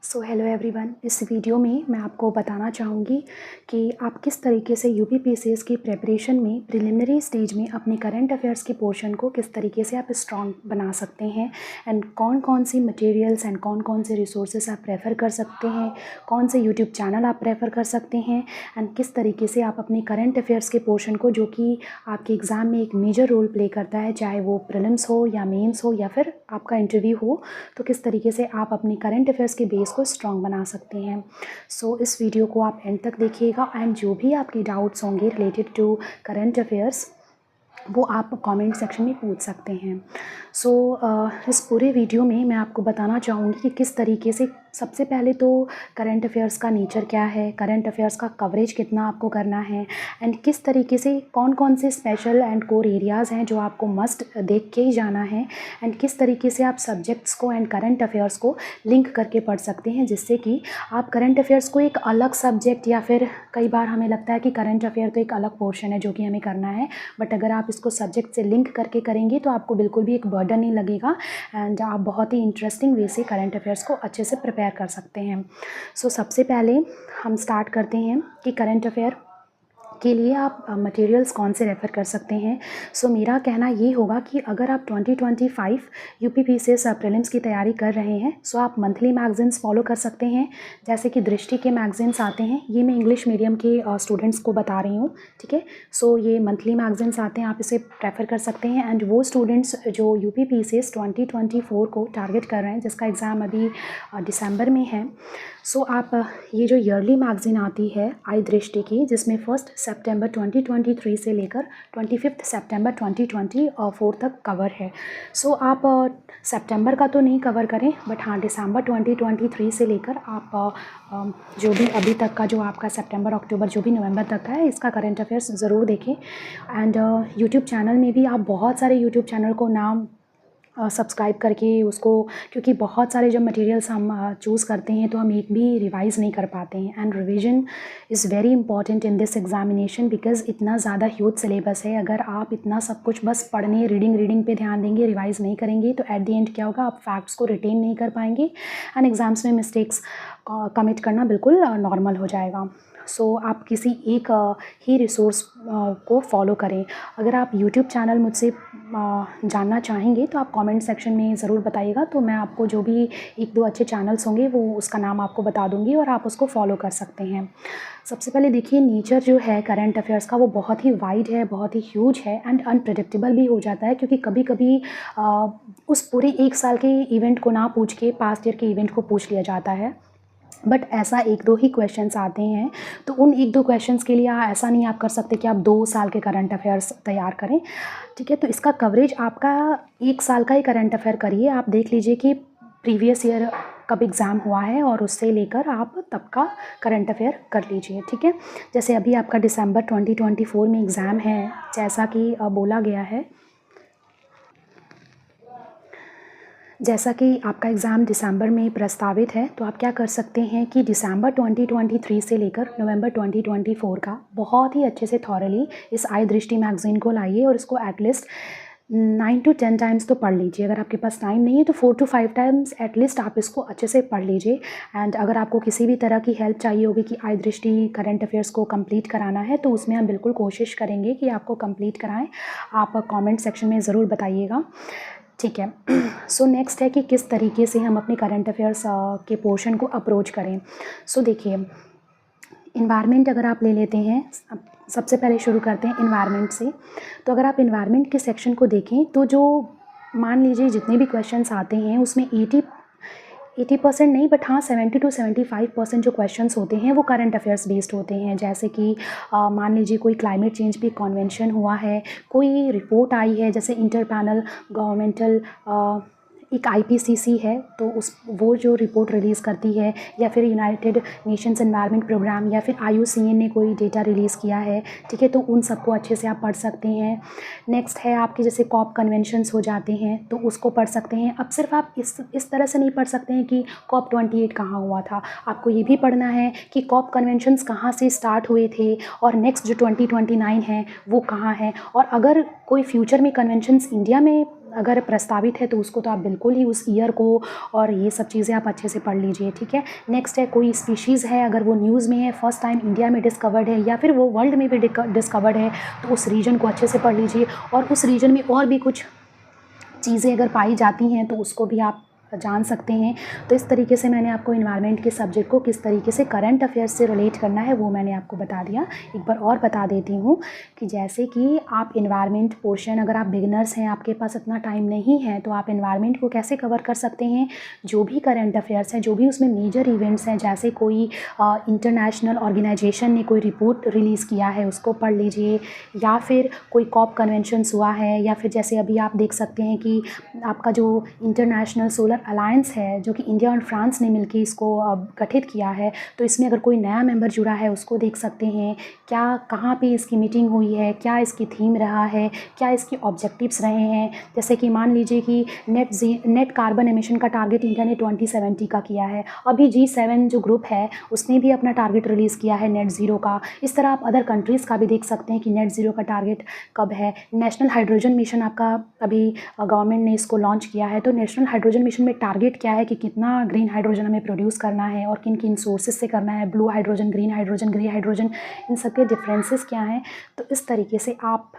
Hello everyone, इस video में मैं आपको बताना चाहूँगी कि आप किस तरीके से यूपीपीसीएस की प्रिपरेशन में प्रिलिमिनरी स्टेज में अपने करंट अफेयर्स के पोर्शन को किस तरीके से आप स्ट्रॉन्ग बना सकते हैं एंड कौन कौन सी मटेरियल्स एंड कौन कौन से रिसोर्सेज आप प्रेफर कर सकते हैं, कौन से यूट्यूब चैनल आप प्रेफर कर सकते हैं एंड किस तरीके से आप अपने करंट अफेयर्स के पोर्शन को, जो कि आपके एग्ज़ाम में एक मेजर रोल प्ले करता है, चाहे वो प्रीलिम्स हो या मेंस हो या फिर आपका इंटरव्यू हो, तो किस तरीके से आप अपने करंट अफेयर्स के बेस को स्ट्रॉन्ग बना सकते हैं। इस वीडियो को आप एंड तक देखिएगा एंड जो भी आपके डाउट्स होंगे रिलेटेड टू करंट अफेयर्स वो आप कमेंट सेक्शन में पूछ सकते हैं। इस पूरे वीडियो में मैं आपको बताना चाहूँगी कि किस तरीके से, सबसे पहले तो करंट अफेयर्स का नेचर क्या है, करंट अफेयर्स का कवरेज कितना आपको करना है एंड किस तरीके से कौन कौन से स्पेशल एंड कोर एरियाज़ हैं जो आपको मस्ट देख के ही जाना है एंड किस तरीके से आप सब्जेक्ट्स को एंड करंट अफेयर्स को लिंक करके पढ़ सकते हैं, जिससे कि आप करंट अफेयर्स को एक अलग सब्जेक्ट, या फिर कई बार हमें लगता है कि करंट अफेयर तो एक अलग पोर्शन है जो कि हमें करना है, बट अगर आप इसको सब्जेक्ट से लिंक करके करेंगे तो आपको बिल्कुल भी एक बर्डन नहीं लगेगा एंड आप बहुत ही इंटरेस्टिंग वे से करंट अफेयर्स को अच्छे से प्रिपेयर कर सकते हैं। सबसे पहले हम स्टार्ट करते हैं कि करंट अफेयर के लिए आप मटेरियल्स कौन से रेफ़र कर सकते हैं। मेरा कहना ये होगा कि अगर आप 2025 यूपीपीसीएस प्रीलिम्स की तैयारी कर रहे हैं, आप मंथली मैगज़ीन्स फॉलो कर सकते हैं, जैसे कि दृष्टि के मैगज़ीन्स आते हैं। ये मैं इंग्लिश मीडियम के स्टूडेंट्स को बता रही हूँ, ठीक है। ये मंथली मैगज़ीन्स आते हैं, आप इसे प्रेफर कर सकते हैं। एंड वो स्टूडेंट्स जो यूपीपीसीएस 2024 को टारगेट कर रहे हैं, जिसका एग्ज़ाम अभी दिसंबर में है, आप ये जो ईयरली मैगज़ीन आती है आई दृष्टि की, जिसमें 1 सितंबर 2023 से लेकर 25 सितंबर 2024 तक कवर है। आप सितंबर का तो नहीं कवर करें, बट हाँ दिसंबर 2023 से लेकर आप जो भी अभी तक का, जो आपका सितंबर अक्टूबर जो भी नवंबर तक का है, इसका करंट अफेयर्स ज़रूर देखें। एंड यूट्यूब चैनल में भी आप बहुत सारे यूट्यूब चैनल को नाम सब्सक्राइब करके उसको, क्योंकि बहुत सारे जब मटेरियल्स हम चूज़ करते हैं तो हम एक भी रिवाइज़ नहीं कर पाते हैं। And revision is very important in this examination, because इतना ज़्यादा ह्यूज सिलेबस है। अगर आप इतना सब कुछ बस पढ़ने, रीडिंग पे ध्यान देंगे, रिवाइज़ नहीं करेंगे, तो एट द एंड क्या होगा, आप फैक्ट्स को रिटेन नहीं कर पाएंगे एंड एग्ज़ाम्स में मिस्टेक्स कमिट करना बिल्कुल नॉर्मल हो जाएगा। आप किसी एक ही रिसोर्स को फॉलो करें। अगर आप यूट्यूब चैनल मुझसे जानना चाहेंगे तो आप कमेंट सेक्शन में ज़रूर बताइएगा, तो मैं आपको जो भी 1-2 अच्छे चैनल्स होंगे वो उसका नाम आपको बता दूंगी और आप उसको फॉलो कर सकते हैं। सबसे पहले देखिए, नेचर जो है करंट अफेयर्स का वो बहुत ही वाइड है, बहुत ही ह्यूज है एंड अनप्रेडिक्टेबल भी हो जाता है, क्योंकि कभी कभी उस पूरे 1 साल के इवेंट को ना पूछ के पास्ट ईयर के इवेंट को पूछ लिया जाता है। बट ऐसा 1-2 ही क्वेश्चंस आते हैं, तो उन 1-2 क्वेश्चंस के लिए ऐसा नहीं आप कर सकते कि आप 2 साल के करंट अफेयर्स तैयार करें, ठीक है। तो इसका कवरेज आपका 1 साल का ही करंट अफेयर करिए। आप देख लीजिए कि प्रीवियस ईयर कब एग्ज़ाम हुआ है और उससे लेकर आप तब का करंट अफेयर कर लीजिए, ठीक है। जैसे अभी आपका दिसंबर 2024 में एग्ज़ाम है, जैसा कि बोला गया है, जैसा कि आपका एग्ज़ाम दिसंबर में प्रस्तावित है, तो आप क्या कर सकते हैं कि दिसंबर 2023 से लेकर नवंबर 2024 का बहुत ही अच्छे से थॉरली इस आई दृष्टि मैगज़ीन को लाइए और इसको एटलीस्ट 9 to 10 टाइम्स तो पढ़ लीजिए। अगर आपके पास टाइम नहीं है तो 4 to 5 टाइम्स एटलीस्ट आप इसको अच्छे से पढ़ लीजिए। एंड अगर आपको किसी भी तरह की हेल्प चाहिए होगी कि आई दृष्टि करंट अफेयर्स को कंप्लीट कराना है, तो उसमें हम बिल्कुल कोशिश करेंगे कि आपको कंप्लीट कराएं। आप कमेंट सेक्शन में ज़रूर बताइएगा, ठीक है। नेक्स्ट है कि किस तरीके से हम अपने करंट अफेयर्स के पोर्शन को अप्रोच करें। देखिए, इन्वायरमेंट अगर आप ले लेते हैं, सबसे पहले शुरू करते हैं इन्वायरमेंट से। तो अगर आप इन्वायरमेंट के सेक्शन को देखें, तो जो मान लीजिए जितने भी क्वेश्चंस आते हैं उसमें 80% नहीं, बट हाँ 70 to 75% जो क्वेश्चंस होते हैं वो करंट अफेयर्स बेस्ड होते हैं। जैसे कि मान लीजिए कोई क्लाइमेट चेंज पे कन्वेंशन हुआ है, कोई रिपोर्ट आई है, जैसे इंटर पैनल गवर्नमेंटल एक आईपीसीसी है, तो वो जो रिपोर्ट रिलीज़ करती है, या फिर यूनाइटेड नेशंस एनवायरनमेंट प्रोग्राम, या फिर आईयूसीएन ने कोई डेटा रिलीज़ किया है, ठीक है, तो उन सबको अच्छे से आप पढ़ सकते हैं। नेक्स्ट है आपके जैसे कॉप कन्वेंशंस हो जाते हैं, तो उसको पढ़ सकते हैं। अब सिर्फ आप इस तरह से नहीं पढ़ सकते हैं कि कॉप 28 कहाँ हुआ था, आपको ये भी पढ़ना है कि कॉप कन्वेंशंस कहाँ से स्टार्ट हुए थे और नेक्स्ट जो 2029 है वो कहाँ है, और अगर कोई फ्यूचर में कन्वेंशंस इंडिया में अगर प्रस्तावित है तो उसको तो आप बिल्कुल ही उस ईयर को और ये सब चीज़ें आप अच्छे से पढ़ लीजिए, ठीक है। नेक्स्ट है कोई स्पीशीज़ है, अगर वो न्यूज़ में है, फर्स्ट टाइम इंडिया में डिस्कवर्ड है या फिर वो वर्ल्ड में भी डिस्कवर्ड है, तो उस रीजन को अच्छे से पढ़ लीजिए। और उस रीजन में और भी कुछ चीज़ें अगर पाई जाती हैं तो उसको भी आप जान सकते हैं। तो इस तरीके से मैंने आपको इन्वायरमेंट के सब्जेक्ट को किस तरीके से करंट अफेयर्स से रिलेट करना है वो मैंने आपको बता दिया। एक बार और बता देती हूँ कि जैसे कि आप इन्वायरमेंट पोर्शन, अगर आप बिगिनर्स हैं, आपके पास इतना टाइम नहीं है, तो आप इन्वायरमेंट को कैसे कवर कर सकते हैं। जो भी करंट अफेयर्स हैं, जो भी उसमें मेजर इवेंट्स हैं, जैसे कोई इंटरनेशनल ऑर्गेनाइजेशन ने कोई रिपोर्ट रिलीज़ किया है उसको पढ़ लीजिए, या फिर कोई कॉप कन्वेंशंस हुआ है, या फिर जैसे अभी आप देख सकते हैं कि आपका जो इंटरनेशनल सोलर अलायंस है जो कि इंडिया और फ्रांस ने मिलकर इसको गठित किया है, तो इसमें अगर कोई नया मेंबर जुड़ा है उसको देख सकते हैं। क्या कहाँ पे इसकी मीटिंग हुई है, क्या इसकी थीम रहा है, क्या इसके ऑब्जेक्टिव्स रहे हैं। जैसे कि मान लीजिए कि नेट कार्बन एमिशन का टारगेट इंडिया ने 2070 का किया है। अभी G7 जो ग्रुप है उसने भी अपना टारगेट रिलीज़ किया है नेट ज़ीरो का। इस तरह आप अदर कंट्रीज़ का भी देख सकते हैं कि नेट ज़ीरो का टारगेट कब है। नेशनल हाइड्रोजन मिशन आपका अभी गवर्नमेंट ने इसको लॉन्च किया है, तो नेशनल हाइड्रोजन मिशन में टारगेट क्या है कि कितना ग्रीन हाइड्रोजन हमें प्रोड्यूस करना है और किन किन सोर्सेज से करना है, blue hydrogen, green hydrogen, grey hydrogen, इन सब के डिफरेंसेस क्या हैं। तो इस तरीके से आप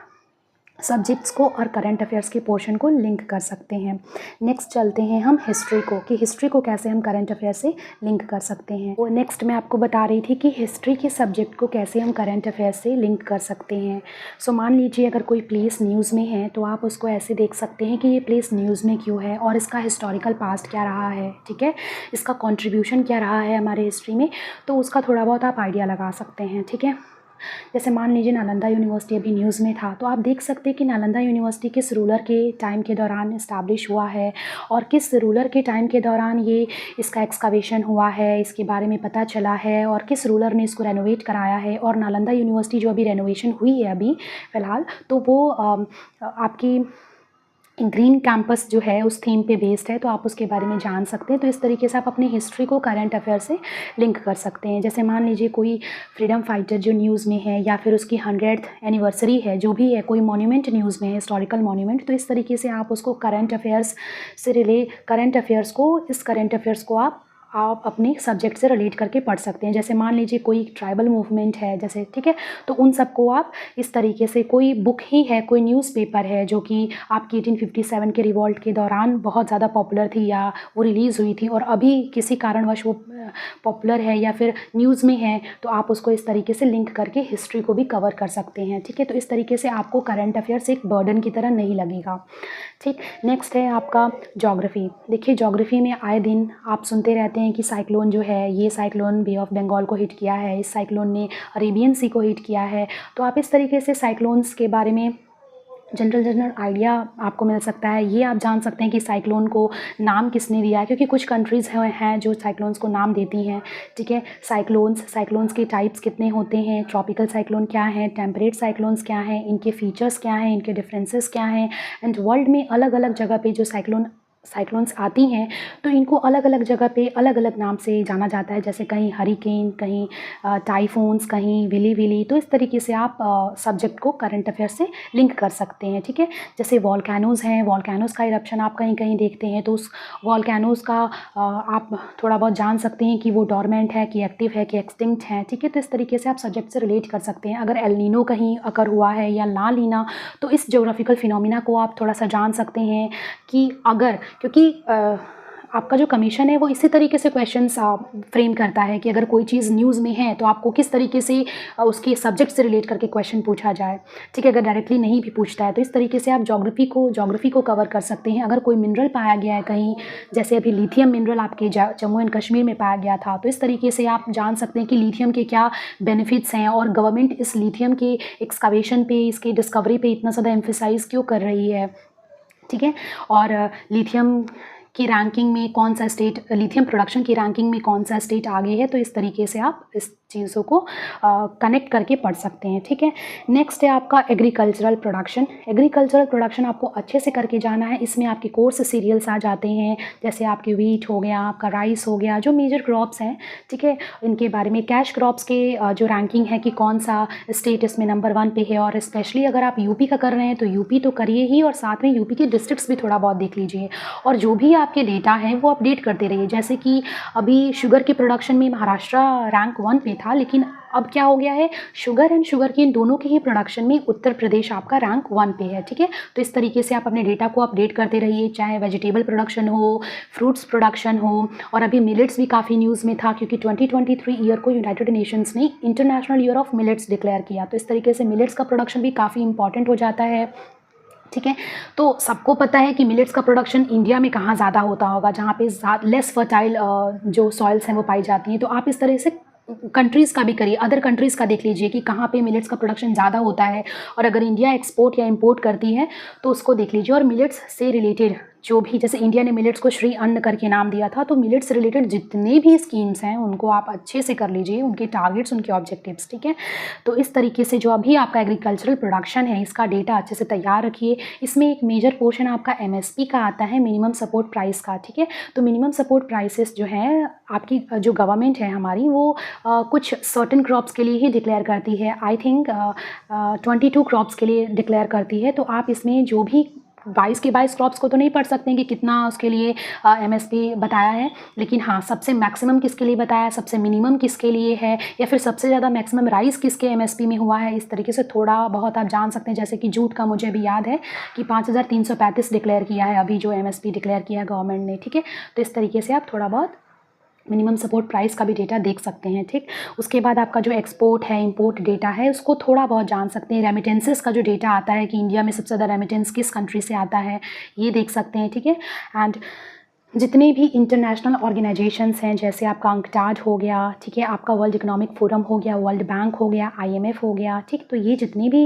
सब्जेक्ट्स को और करंट अफेयर्स के पोर्शन को लिंक कर सकते हैं। नेक्स्ट चलते हैं हम हिस्ट्री को, कि हिस्ट्री को कैसे हम करंट अफेयर से लिंक कर सकते हैं। वो नेक्स्ट मैं आपको बता रही थी कि हिस्ट्री के सब्जेक्ट को कैसे हम करंट अफेयर से लिंक कर सकते हैं। सो मान लीजिए अगर कोई प्लेस न्यूज़ में है तो आप उसको ऐसे देख सकते हैं कि ये प्लेस न्यूज़ में क्यों है और इसका हिस्टोरिकल पास्ट क्या रहा है, ठीक है, इसका कॉन्ट्रीब्यूशन क्या रहा है हमारे हिस्ट्री में, तो उसका थोड़ा बहुत आप आइडिया लगा सकते हैं, ठीक है। जैसे मान लीजिए नालंदा यूनिवर्सिटी अभी न्यूज़ में था, तो आप देख सकते हैं कि नालंदा यूनिवर्सिटी किस रूलर के टाइम के दौरान इस्टेब्लिश हुआ है और किस रूलर के टाइम के दौरान ये इसका एक्सकावेशन हुआ है, इसके बारे में पता चला है, और किस रूलर ने इसको रेनोवेट कराया है। और नालंदा यूनिवर्सिटी जो अभी रेनोवेशन हुई है अभी फ़िलहाल, तो वो आपकी ग्रीन कैंपस जो है उस थीम पे बेस्ड है, तो आप उसके बारे में जान सकते हैं। तो इस तरीके से आप अपनी हिस्ट्री को करंट अफेयर से लिंक कर सकते हैं। जैसे मान लीजिए कोई फ्रीडम फाइटर जो न्यूज़ में है या फिर उसकी 100th एनिवर्सरी है, जो भी है, कोई मॉन्यूमेंट न्यूज़ में है, हिस्टोरिकल मॉन्यूमेंट, तो इस तरीके से आप उसको करंट अफेयर्स को आप अपने सब्जेक्ट से रिलेट करके पढ़ सकते हैं। जैसे मान लीजिए कोई ट्राइबल मूवमेंट है जैसे, ठीक है, तो उन सबको आप इस तरीके से, कोई बुक ही है, कोई न्यूज़पेपर है जो कि आपकी 1857 के रिवॉल्ट के दौरान बहुत ज़्यादा पॉपुलर थी या वो रिलीज़ हुई थी और अभी किसी कारणवश वो पॉपुलर है या फिर न्यूज़ में है, तो आप उसको इस तरीके से लिंक करके हिस्ट्री को भी कवर कर सकते हैं, ठीक है। तो इस तरीके से आपको करंट अफेयर्स एक बर्डन की तरह नहीं लगेगा, ठीक। नेक्स्ट है आपका ज्योग्राफी। देखिए ज्योग्राफी में आए दिन आप सुनते रहते हैं कि साइक्लोन जो है, ये साइक्लोन बे ऑफ बंगाल को हिट किया है, इस साइक्लोन ने अरेबियन सी को हिट किया है। तो आप इस तरीके से साइक्लोन्स के बारे में जनरल आइडिया आपको मिल सकता है। ये आप जान सकते हैं कि साइक्लोन को नाम किसने दिया है, क्योंकि कुछ कंट्रीज़ हैं जो साइक्लोन्स को नाम देती हैं, ठीक है। साइक्लोन्स के टाइप्स कितने होते हैं, ट्रॉपिकल साइक्लोन क्या है, टेम्परेट साइक्लोन्स क्या हैं, इनके फीचर्स क्या हैं, इनके डिफरेंसेस क्या हैं, एंड वर्ल्ड में अलग अलग जगह पे जो साइक्लोन्स आती हैं तो इनको अलग अलग जगह पे अलग अलग नाम से जाना जाता है। जैसे कहीं हरिकेन, कहीं टाइफून्स, कहीं विली। तो इस तरीके से आप सब्जेक्ट को करंट अफेयर से लिंक कर सकते हैं, ठीक है। जैसे वॉल्केनोज़ हैं, वॉल्केनोज़ का इरप्शन आप कहीं कहीं देखते हैं, तो उस वॉल्केनोज़ का आप थोड़ा बहुत जान सकते हैं कि वो डोरमेंट है कि एक्टिव है कि एक्सटिंक्ट है, ठीक है। तो इस तरीके से आप सब्जेक्ट से रिलेट कर सकते हैं। अगर एल नीनो कहीं अकर हुआ है या ला लीना, तो इस ज्योग्राफिकल फिनोमिना को आप थोड़ा सा जान सकते हैं कि अगर, क्योंकि आपका जो कमीशन है वो इसी तरीके से क्वेश्चंस फ्रेम करता है कि अगर कोई चीज़ न्यूज़ में है तो आपको किस तरीके से उसके सब्जेक्ट से रिलेट करके क्वेश्चन पूछा जाए, ठीक है। अगर डायरेक्टली नहीं भी पूछता है तो इस तरीके से आप ज्योग्राफी को कवर कर सकते हैं। अगर कोई मिनरल पाया गया है कहीं, जैसे अभी लिथियम मिनरल आपके जम्मू एंड कश्मीर में पाया गया था, तो इस तरीके से आप जान सकते हैं कि लिथियम के क्या बेनिफिट्स हैं और गवर्नमेंट इस लिथियम के एक्सकावेशन पे, इसके डिस्कवरी पे इतना ज़्यादा एम्फेसाइज़ क्यों कर रही है, ठीक है। और लिथियम की रैंकिंग में कौन सा स्टेट, लिथियम प्रोडक्शन की रैंकिंग में कौन सा स्टेट आगे है, तो इस तरीके से आप इस चीज़ों को कनेक्ट करके पढ़ सकते हैं, ठीक है। नेक्स्ट है आपका एग्रीकल्चरल प्रोडक्शन। एग्रीकल्चरल प्रोडक्शन आपको अच्छे से करके जाना है। इसमें आपके कोर्स सीरियल्स आ जाते हैं, जैसे आपके व्हीट हो गया, आपका राइस हो गया, जो मेजर क्रॉप्स हैं, ठीक है, इनके बारे में। कैश क्रॉप्स के जो रैंकिंग है कि कौन सा स्टेट इसमें नंबर 1 पे है, और स्पेशली अगर आप यूपी का कर रहे हैं तो यूपी तो करिए ही, और साथ में यूपी के डिस्ट्रिक्ट्स भी थोड़ा बहुत देख लीजिए, और जो भी आपके डेटा है वो अपडेट करते रहिए। जैसे कि अभी शुगर के प्रोडक्शन में महाराष्ट्र रैंक 1 पे था, लेकिन अब क्या हो गया है, शुगर एंड शुगर केन दोनों के ही प्रोडक्शन में उत्तर प्रदेश आपका रैंक 1 पे है, ठीक है। तो इस तरीके से आप अपने डेटा को अपडेट करते रहिए, चाहे वेजिटेबल प्रोडक्शन हो, फ्रूट्स प्रोडक्शन हो। और अभी मिलेट्स भी काफ़ी न्यूज़ में था, क्योंकि 2023 ईयर को यूनाइटेड नेशंस ने international year of millets declare किया। तो इस तरीके से मिलेट्स का प्रोडक्शन भी काफ़ी इंपॉर्टेंट हो जाता है, ठीक है। तो सबको पता है कि मिलेट्स का प्रोडक्शन इंडिया में कहाँ ज़्यादा होता होगा, जहाँ पे लेस फर्टाइल जो सॉइल्स हैं वो पाई जाती हैं। तो आप इस तरह से कंट्रीज़ का भी करिए, अदर कंट्रीज़ का देख लीजिए कि कहाँ पे मिलेट्स का प्रोडक्शन ज़्यादा होता है, और अगर इंडिया एक्सपोर्ट या इंपोर्ट करती है तो उसको देख लीजिए। और मिलेट्स से रिलेटेड जो भी, जैसे इंडिया ने मिलेट्स को श्री अन्न करके नाम दिया था, तो मिलेट्स से रिलेटेड जितने भी स्कीम्स हैं उनको आप अच्छे से कर लीजिए, उनके टारगेट्स, उनके ऑब्जेक्टिव्स, ठीक है। तो इस तरीके से जो अभी आपका एग्रीकल्चरल प्रोडक्शन है, इसका डेटा अच्छे से तैयार रखिए। इसमें एक मेजर पोर्शन आपका MSP का आता है, मिनिमम सपोर्ट प्राइस का, ठीक है। तो मिनिमम सपोर्ट प्राइसेस जो है आपकी जो गवर्नमेंट है हमारी, वो कुछ सर्टेन क्रॉप्स के लिए ही डिक्लेयर करती है। आई थिंक 22 क्रॉप्स के लिए डिक्लेयर करती है। तो आप इसमें जो भी 22 के 22 क्रॉप्स को तो नहीं पढ़ सकते हैं कि कितना उसके लिए MSP बताया है, लेकिन हाँ, सबसे मैक्सिमम किसके लिए बताया है, सबसे मिनिमम किसके लिए है, या फिर सबसे ज़्यादा मैक्सिमम राइस किसके MSP में हुआ है, इस तरीके से थोड़ा बहुत आप जान सकते हैं। जैसे कि जूट का मुझे अभी याद है कि 5335 डिक्लेयर किया है अभी, जो MSP डिक्लेयर किया है गवर्नमेंट ने, ठीक है। तो इस तरीके से आप थोड़ा बहुत मिनिमम सपोर्ट प्राइस का भी डेटा देख सकते हैं, ठीक। उसके बाद आपका जो एक्सपोर्ट है, इंपोर्ट डेटा है, उसको थोड़ा बहुत जान सकते हैं। रेमिटेंसेस का जो डेटा आता है कि इंडिया में सबसे ज़्यादा रेमिटेंस किस कंट्री से आता है, ये देख सकते हैं, ठीक है। एंड जितने भी इंटरनेशनल ऑर्गेनाइजेशंस हैं, जैसे आपका अंकटाड हो गया, ठीक है, आपका वर्ल्ड इकोनॉमिक फोरम हो गया, वर्ल्ड बैंक हो गया, IMF हो गया, ठीक। तो ये जितने भी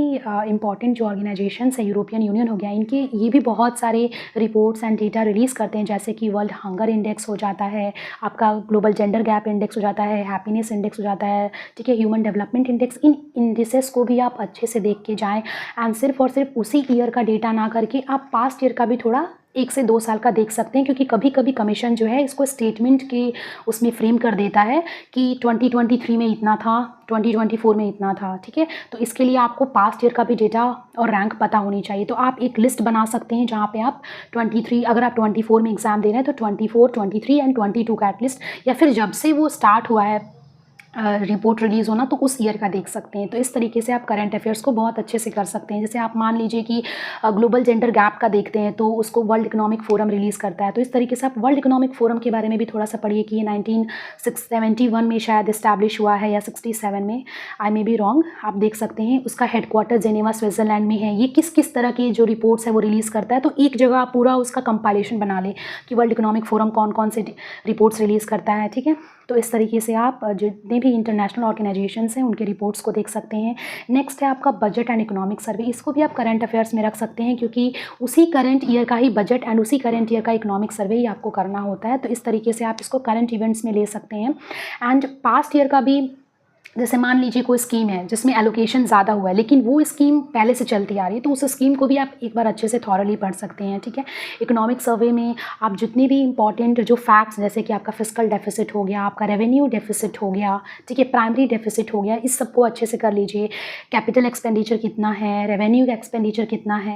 इंपॉर्टेंट जो ऑर्गेनाइजेशंस हैं, यूरोपियन यूनियन हो गया, इनके ये भी बहुत सारे रिपोर्ट्स एंड डेटा रिलीज़ करते हैं, जैसे कि वर्ल्ड हंगर इंडेक्स हो जाता है, आपका ग्लोबल जेंडर गैप इंडेक्स हो जाता है, हैप्पीनेस इंडेक्स हो जाता है, ठीक है, ह्यूमन डेवलपमेंट इंडेक्स। इन इंडिसेस को भी आप अच्छे से देख के जाएँ, एंड सिर्फ और सिर्फ उसी ईयर का डेटा ना करके आप पास्ट ईयर का भी थोड़ा 1 से 2 साल का देख सकते हैं, क्योंकि कभी कभी कमीशन जो है इसको स्टेटमेंट के उसमें फ्रेम कर देता है कि 2023 में इतना था, 2024 में इतना था, ठीक है। तो इसके लिए आपको पास्ट ईयर का भी डेटा और रैंक पता होनी चाहिए। तो आप एक लिस्ट बना सकते हैं जहाँ पे आप 23, अगर आप 24 में एग्ज़ाम दे रहे हैं तो 24, 23 एंड 22 का एटलीस्ट, या फिर जब से वो स्टार्ट हुआ है रिपोर्ट रिलीज़ होना, तो उस ईयर का देख सकते हैं। तो इस तरीके से आप करंट अफेयर्स को बहुत अच्छे से कर सकते हैं। जैसे आप मान लीजिए कि ग्लोबल जेंडर गैप का देखते हैं, तो उसको वर्ल्ड इकोनॉमिक फोरम रिलीज़ करता है। तो इस तरीके से आप वर्ल्ड इकोनॉमिक फोरम के बारे में भी थोड़ा सा पढ़िए कि ये 1971 में शायद इस्टेब्लिश हुआ है, या 67 में, आई मे बी रॉन्ग, आप देख सकते हैं। उसका हेडक्वार्टर जेनेवा स्विट्ज़रलैंड में है। ये किस किस तरह की जो रिपोर्ट्स है वो रिलीज़ करता है। तो एक जगह आप पूरा उसका कंपाइलेशन बना ले कि वर्ल्ड इकोनॉमिक फोरम कौन कौन से रिपोर्ट्स रिलीज़ करता है, ठीक है। तो इस तरीके से आप जितने भी इंटरनेशनल ऑर्गेनाइजेशंस हैं उनके रिपोर्ट्स को देख सकते हैं। नेक्स्ट है आपका बजट एंड इकोनॉमिक सर्वे। इसको भी आप करंट अफेयर्स में रख सकते हैं, क्योंकि उसी करंट ईयर का ही बजट एंड उसी करंट ईयर का इकोनॉमिक सर्वे ही आपको करना होता है। तो इस तरीके से आप इसको करंट इवेंट्स में ले सकते हैं। एंड पास्ट ईयर का भी, जैसे मान लीजिए कोई स्कीम है जिसमें एलोकेशन ज़्यादा हुआ है, लेकिन वो स्कीम पहले से चलती आ रही है, तो उस स्कीम को भी आप एक बार अच्छे से थॉरली पढ़ सकते हैं, ठीक है। इकोनॉमिक सर्वे में आप जितने भी इंपॉर्टेंट जो फैक्ट्स, जैसे कि आपका फिस्कल डेफिसिट हो गया, आपका रेवेन्यू डेफिसिट हो गया, ठीक है, प्राइमरी डेफिसिट हो गया, इस सबको अच्छे से कर लीजिए। कैपिटल एक्सपेंडिचर कितना है, रेवेन्यू एक्सपेंडिचर कितना है,